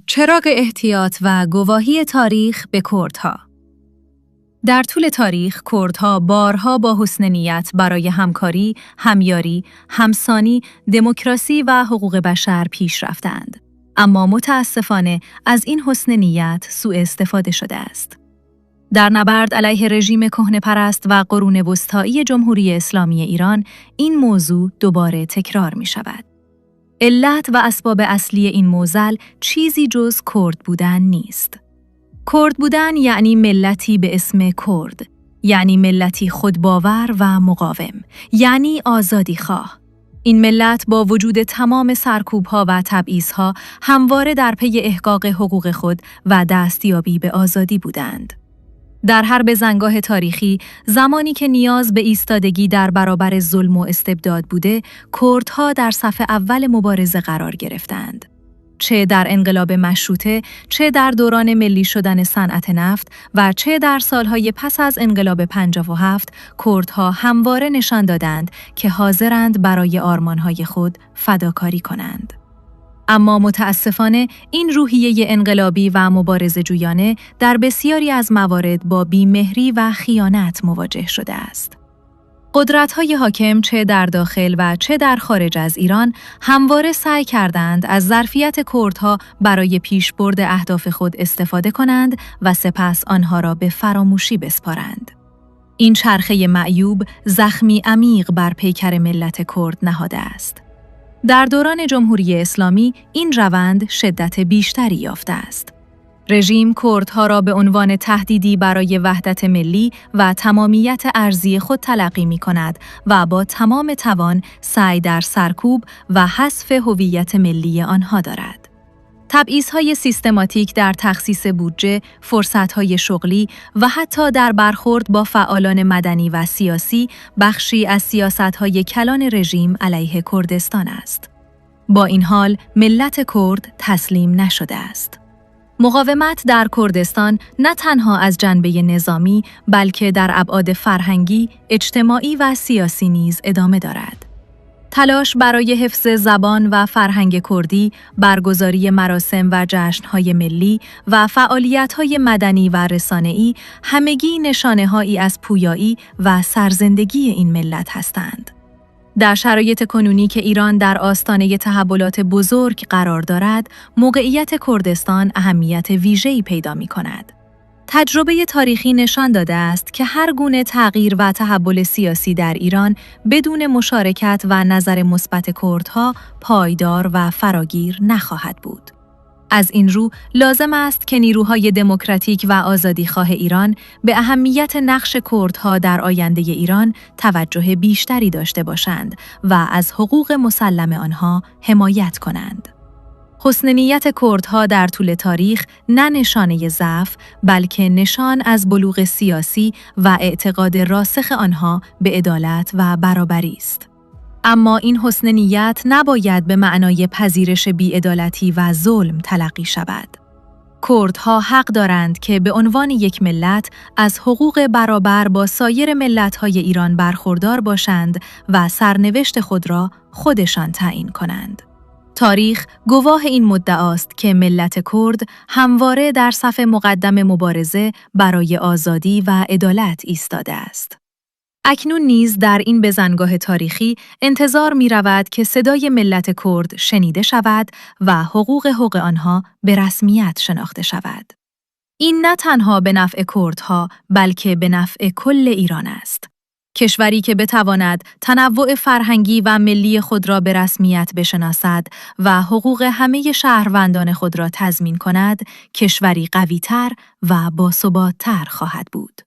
چراغ احتیاط و گواهی تاریخ به کردها. در طول تاریخ، کردها بارها با حسن نیت برای همکاری، همیاری، همسانی، دموکراسی و حقوق بشر پیش رفتند. اما متاسفانه از این حسن نیت سوء استفاده شده است. در نبرد علیه رژیم کهنه‌پرست و قرون وسطایی جمهوری اسلامی ایران، این موضوع دوباره تکرار می شود. علت و اسباب اصلی این معضل چیزی جز کرد بودن نیست. کرد بودن یعنی ملتی به اسم کرد، یعنی ملتی خودباور و مقاوم، یعنی آزادیخواه. این ملت با وجود تمام سرکوب‌ها و تبعیض‌ها همواره در پی احقاق حقوق خود و دستیابی به آزادی بودند. در هر بزنگاه تاریخی، زمانی که نیاز به ایستادگی در برابر ظلم و استبداد بوده، کردها در صف اول مبارزه قرار گرفتند. چه در انقلاب مشروطه، چه در دوران ملی شدن صنعت نفت و چه در سالهای پس از انقلاب 57، کردها همواره نشان دادند که حاضرند برای آرمانهای خود فداکاری کنند. اما متاسفانه این روحیه انقلابی و مبارزه‌جویانه در بسیاری از موارد با بیمهری و خیانت مواجه شده است. قدرت‌های حاکم چه در داخل و چه در خارج از ایران همواره سعی کردند از ظرفیت کردها برای پیشبرد اهداف خود استفاده کنند و سپس آنها را به فراموشی بسپارند. این چرخه معیوب زخمی عمیق بر پیکر ملت کرد نهاده است. در دوران جمهوری اسلامی این روند شدت بیشتری یافته است. رژیم کردها را به عنوان تهدیدی برای وحدت ملی و تمامیت ارضی خود تلقی می‌کند و با تمام توان سعی در سرکوب و حذف هویت ملی آنها دارد. تبعیض‌های سیستماتیک در تخصیص بودجه، فرصت‌های شغلی و حتی در برخورد با فعالان مدنی و سیاسی بخشی از سیاست‌های کلان رژیم علیه کردستان است. با این حال ملت کرد تسلیم نشده است. مقاومت در کردستان نه تنها از جنبه نظامی بلکه در ابعاد فرهنگی، اجتماعی و سیاسی نیز ادامه دارد. تلاش برای حفظ زبان و فرهنگ کردی، برگزاری مراسم و جشن‌های ملی و فعالیت‌های مدنی و رسانه‌ای همگی نشانه‌هایی از پویایی و سرزندگی این ملت هستند. در شرایط کنونی که ایران در آستانه تحولات بزرگ قرار دارد، موقعیت کردستان اهمیت ویژه‌ای پیدا می‌کند. تجربه تاریخی نشان داده است که هر گونه تغییر و تحول سیاسی در ایران بدون مشارکت و نظر مثبت کردها پایدار و فراگیر نخواهد بود. از این رو لازم است که نیروهای دموکراتیک و آزادیخواه ایران به اهمیت نقش کردها در آینده ایران توجه بیشتری داشته باشند و از حقوق مسلم آنها حمایت کنند. حسن نیت کردها در طول تاریخ نه نشانه ضعف بلکه نشان از بلوغ سیاسی و اعتقاد راسخ آنها به عدالت و برابری است. اما این حسن نیت نباید به معنای پذیرش بی‌عدالتی و ظلم تلقی شود. کردها حق دارند که به عنوان یک ملت از حقوق برابر با سایر ملت‌های ایران برخوردار باشند و سرنوشت خود را خودشان تعیین کنند. تاریخ گواه این مدعاست که ملت کرد همواره در صف مقدم مبارزه برای آزادی و عدالت ایستاده است. اکنون نیز در این بزنگاه تاریخی انتظار می رود که صدای ملت کرد شنیده شود و حقوق آنها به رسمیت شناخته شود. این نه تنها به نفع کردها بلکه به نفع کل ایران است. کشوری که بتواند تنوع فرهنگی و ملی خود را به رسمیت بشناسد و حقوق همه شهروندان خود را تضمین کند، کشوری قوی‌تر و باثبات‌تر خواهد بود.